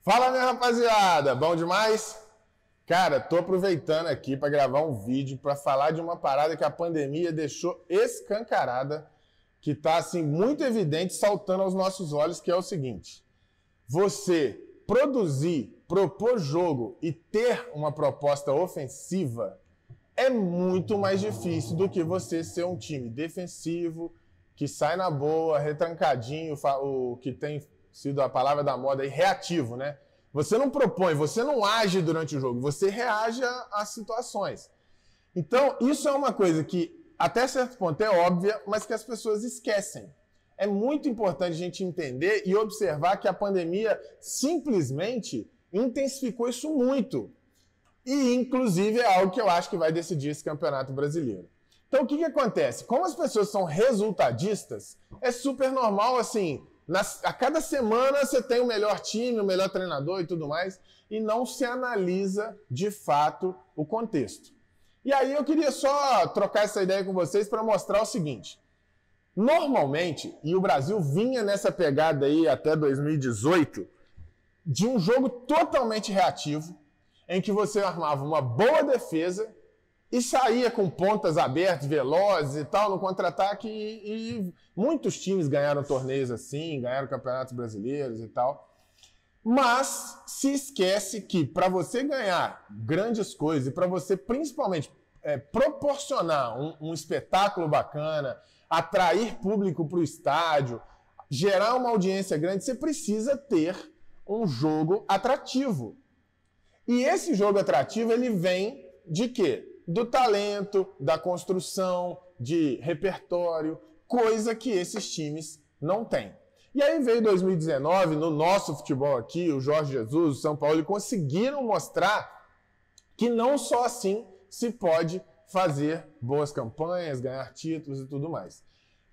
Fala, minha rapaziada, bom demais? Cara, tô aproveitando aqui para gravar um vídeo para falar de uma parada que a pandemia deixou escancarada, que tá assim muito evidente, saltando aos nossos olhos, que é o seguinte: você produzir, propor jogo e ter uma proposta ofensiva é muito mais difícil do que você ser um time defensivo, que sai na boa, retrancadinho, o que tem sido a palavra da moda aí, reativo, né? Você não propõe, você não age durante o jogo, você reage às situações. Então, isso é uma coisa que, até certo ponto, é óbvia, mas que as pessoas esquecem. É muito importante a gente entender e observar que a pandemia simplesmente intensificou isso muito. E, inclusive, é algo que eu acho que vai decidir esse Campeonato Brasileiro. Então, o que acontece? Como as pessoas são resultadistas, é super normal, assim, a cada semana você tem o melhor time, o melhor treinador e tudo mais, e não se analisa, de fato, o contexto. E aí eu queria só trocar essa ideia com vocês para mostrar o seguinte. Normalmente, e o Brasil vinha nessa pegada aí até 2018, de um jogo totalmente reativo, em que você armava uma boa defesa e saía com pontas abertas, velozes e tal, no contra-ataque, e muitos times ganharam torneios assim, ganharam campeonatos brasileiros e tal. Mas se esquece que para você ganhar grandes coisas e para você principalmente proporcionar um espetáculo bacana, atrair público para o estádio, gerar uma audiência grande, você precisa ter um jogo atrativo. E esse jogo atrativo, ele vem de quê? Do talento, da construção, de repertório, coisa que esses times não têm. E aí veio 2019, no nosso futebol aqui, o Jorge Jesus, o São Paulo, conseguiram mostrar que não só assim se pode fazer boas campanhas, ganhar títulos e tudo mais.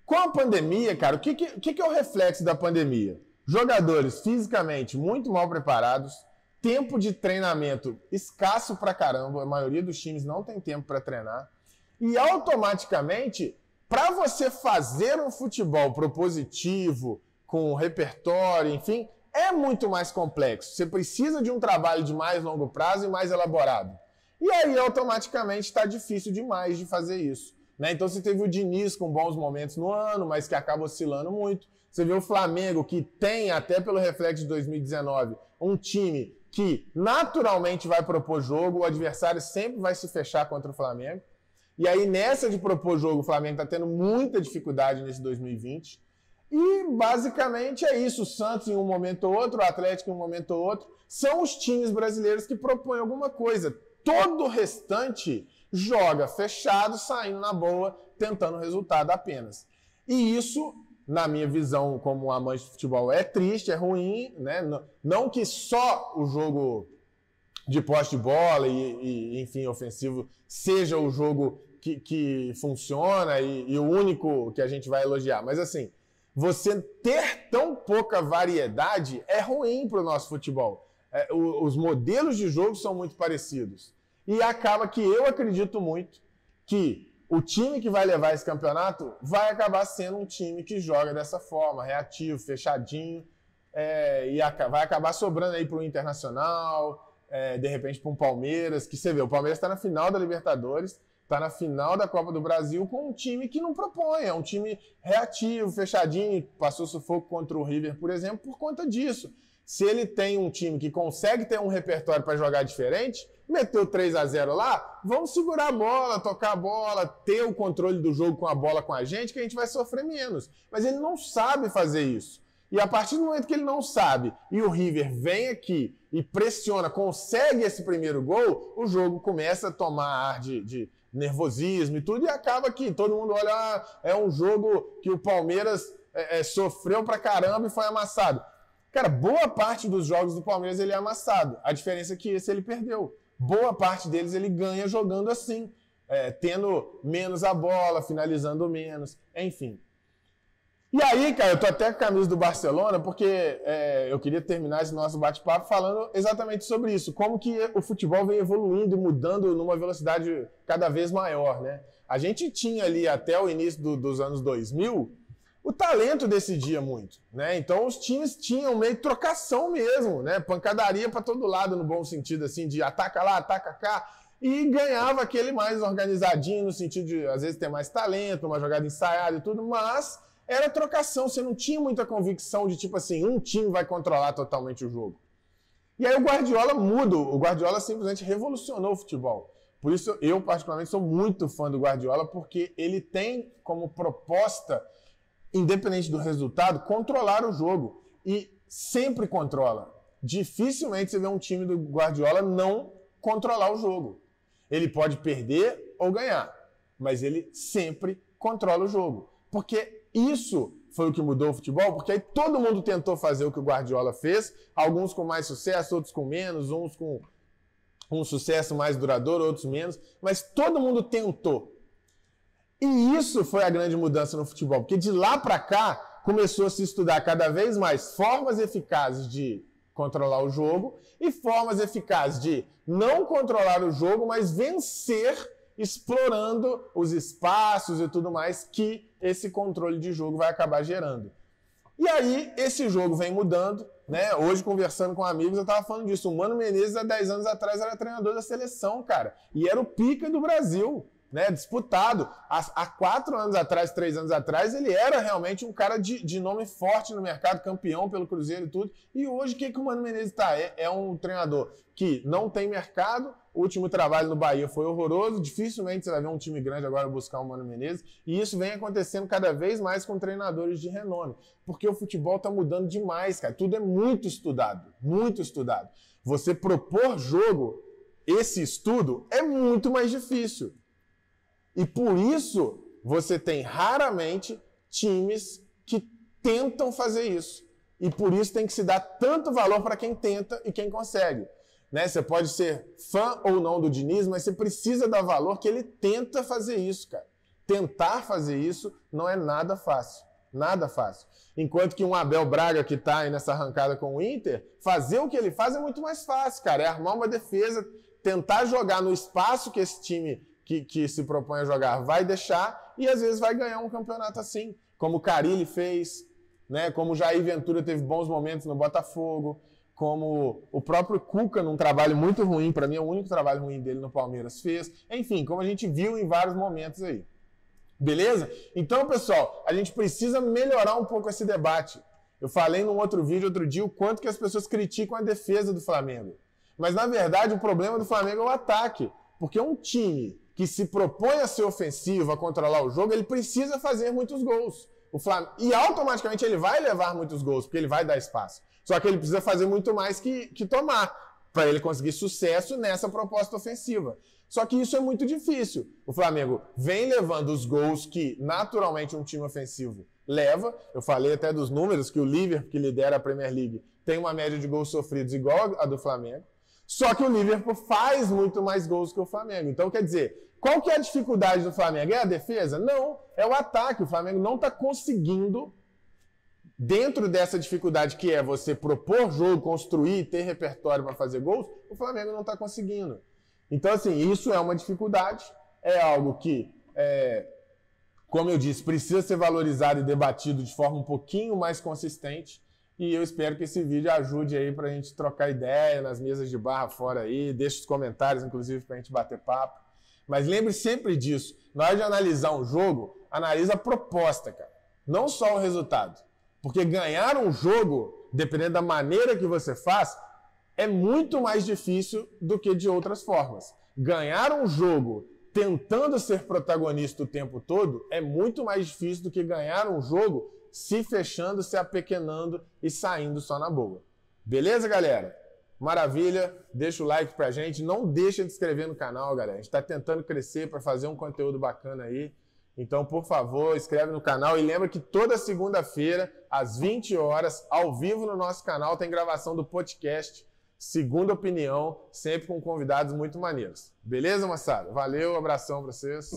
Com a pandemia, cara, o que é o reflexo da pandemia? Jogadores fisicamente muito mal preparados, tempo de treinamento escasso pra caramba, a maioria dos times não tem tempo para treinar, e automaticamente, para você fazer um futebol propositivo, com repertório, enfim, é muito mais complexo. Você precisa de um trabalho de mais longo prazo e mais elaborado. E aí, automaticamente, está difícil demais de fazer isso, né? Então, você teve o Diniz com bons momentos no ano, mas que acaba oscilando muito. Você vê o Flamengo, que tem, até pelo reflexo de 2019, um time que naturalmente vai propor jogo, o adversário sempre vai se fechar contra o Flamengo. E aí, nessa de propor jogo, o Flamengo está tendo muita dificuldade nesse 2020. E, basicamente, é isso. O Santos em um momento ou outro, o Atlético em um momento ou outro, são os times brasileiros que propõem alguma coisa. Todo o restante joga fechado, saindo na boa, tentando resultado apenas. E isso, na minha visão como amante de futebol, é triste, é ruim, né? Não que só o jogo de posse de bola e enfim, ofensivo seja o jogo que funciona e o único que a gente vai elogiar, mas assim, você ter tão pouca variedade é ruim para o nosso futebol. Os modelos de jogo são muito parecidos. E acaba que eu acredito muito que o time que vai levar esse campeonato vai acabar sendo um time que joga dessa forma, reativo, fechadinho, e vai acabar sobrando aí para o Internacional, de repente para um Palmeiras, que você vê, o Palmeiras está na final da Libertadores, está na final da Copa do Brasil com um time que não propõe, é um time reativo, fechadinho, passou sufoco contra o River, por exemplo, por conta disso. Se ele tem um time que consegue ter um repertório para jogar diferente, meteu 3-0 lá, vamos segurar a bola, tocar a bola, ter o controle do jogo com a bola com a gente, que a gente vai sofrer menos. Mas ele não sabe fazer isso. E a partir do momento que ele não sabe, e o River vem aqui e pressiona, consegue esse primeiro gol, o jogo começa a tomar ar de nervosismo e tudo, e acaba que todo mundo olha, é um jogo que o Palmeiras sofreu pra caramba e foi amassado. Cara, boa parte dos jogos do Palmeiras ele é amassado. A diferença é que esse ele perdeu. Boa parte deles ele ganha jogando assim, tendo menos a bola, finalizando menos, enfim. E aí, cara, eu tô até com a camisa do Barcelona porque eu queria terminar esse nosso bate-papo falando exatamente sobre isso. Como que o futebol vem evoluindo e mudando numa velocidade cada vez maior, né? A gente tinha ali até o início dos anos 2000 o talento decidia muito, né? Então os times tinham meio trocação mesmo, né? Pancadaria para todo lado, no bom sentido, assim, de ataca lá, ataca cá, e ganhava aquele mais organizadinho, no sentido de, às vezes, ter mais talento, uma jogada ensaiada e tudo, mas era trocação, você não tinha muita convicção de, tipo assim, um time vai controlar totalmente o jogo. E aí o Guardiola muda, o Guardiola simplesmente revolucionou o futebol. Por isso eu, particularmente, sou muito fã do Guardiola, porque ele tem como proposta, independente do resultado, controlar o jogo. E sempre controla. Dificilmente você vê um time do Guardiola não controlar o jogo. Ele pode perder ou ganhar, mas ele sempre controla o jogo. Porque isso foi o que mudou o futebol, porque aí todo mundo tentou fazer o que o Guardiola fez, alguns com mais sucesso, outros com menos, uns com um sucesso mais duradouro, outros menos, mas todo mundo tentou. E isso foi a grande mudança no futebol, porque de lá para cá começou a se estudar cada vez mais formas eficazes de controlar o jogo e formas eficazes de não controlar o jogo, mas vencer explorando os espaços e tudo mais que esse controle de jogo vai acabar gerando. E aí esse jogo vem mudando, né? Hoje, conversando com amigos, eu estava falando disso. O Mano Menezes, há 10 anos atrás, era treinador da seleção, cara. E era o pica do Brasil, né? Disputado. Há 4 anos atrás, 3 anos atrás, ele era realmente um cara de nome forte no mercado, campeão pelo Cruzeiro e tudo. E hoje, o que o Mano Menezes está? É um treinador que não tem mercado. O último trabalho no Bahia foi horroroso. Dificilmente você vai ver um time grande agora buscar o Mano Menezes. E isso vem acontecendo cada vez mais com treinadores de renome. Porque o futebol está mudando demais, cara. Tudo é muito estudado. Muito estudado. Você propor jogo, esse estudo, é muito mais difícil. E por isso, você tem raramente times que tentam fazer isso. E por isso tem que se dar tanto valor para quem tenta e quem consegue. Né? Você pode ser fã ou não do Diniz, mas você precisa dar valor que ele tenta fazer isso, cara. Tentar fazer isso não é nada fácil. Nada fácil. Enquanto que um Abel Braga que está aí nessa arrancada com o Inter, fazer o que ele faz é muito mais fácil, cara. É armar uma defesa, tentar jogar no espaço que esse time que se propõe a jogar vai deixar e às vezes vai ganhar um campeonato assim. Como o Carille fez, né? Como o Jair Ventura teve bons momentos no Botafogo, como o próprio Cuca, num trabalho muito ruim, para mim é o único trabalho ruim dele no Palmeiras, fez. Enfim, como a gente viu em vários momentos aí. Beleza? Então, pessoal, a gente precisa melhorar um pouco esse debate. Eu falei num outro vídeo outro dia o quanto que as pessoas criticam a defesa do Flamengo. Mas, na verdade, o problema do Flamengo é o ataque. Porque um time que se propõe a ser ofensivo, a controlar o jogo, ele precisa fazer muitos gols. E automaticamente ele vai levar muitos gols, porque ele vai dar espaço. Só que ele precisa fazer muito mais que tomar, para ele conseguir sucesso nessa proposta ofensiva. Só que isso é muito difícil. O Flamengo vem levando os gols que naturalmente um time ofensivo leva. Eu falei até dos números que o Liverpool, que lidera a Premier League, tem uma média de gols sofridos igual a do Flamengo. Só que o Liverpool faz muito mais gols que o Flamengo. Então, quer dizer, qual que é a dificuldade do Flamengo? É a defesa? Não, é o ataque. O Flamengo não está conseguindo, dentro dessa dificuldade que é você propor jogo, construir, ter repertório para fazer gols, o Flamengo não está conseguindo. Então, assim, isso é uma dificuldade, é algo que, como eu disse, precisa ser valorizado e debatido de forma um pouquinho mais consistente. E eu espero que esse vídeo ajude aí para a gente trocar ideia nas mesas de bar fora aí. Deixe os comentários, inclusive, para a gente bater papo. Mas lembre sempre disso. Na hora de analisar um jogo, analisa a proposta, cara. Não só o resultado. Porque ganhar um jogo, dependendo da maneira que você faz, é muito mais difícil do que de outras formas. Ganhar um jogo tentando ser protagonista o tempo todo é muito mais difícil do que ganhar um jogo se fechando, se apequenando e saindo só na boa. Beleza, galera? Maravilha, deixa o like pra gente, não deixa de se inscrever no canal, galera. A gente tá tentando crescer para fazer um conteúdo bacana aí. Então, por favor, inscreve no canal e lembra que toda segunda-feira, às 20 horas, ao vivo no nosso canal, tem gravação do podcast Segunda Opinião, sempre com convidados muito maneiros. Beleza, moçada? Valeu, abração pra vocês.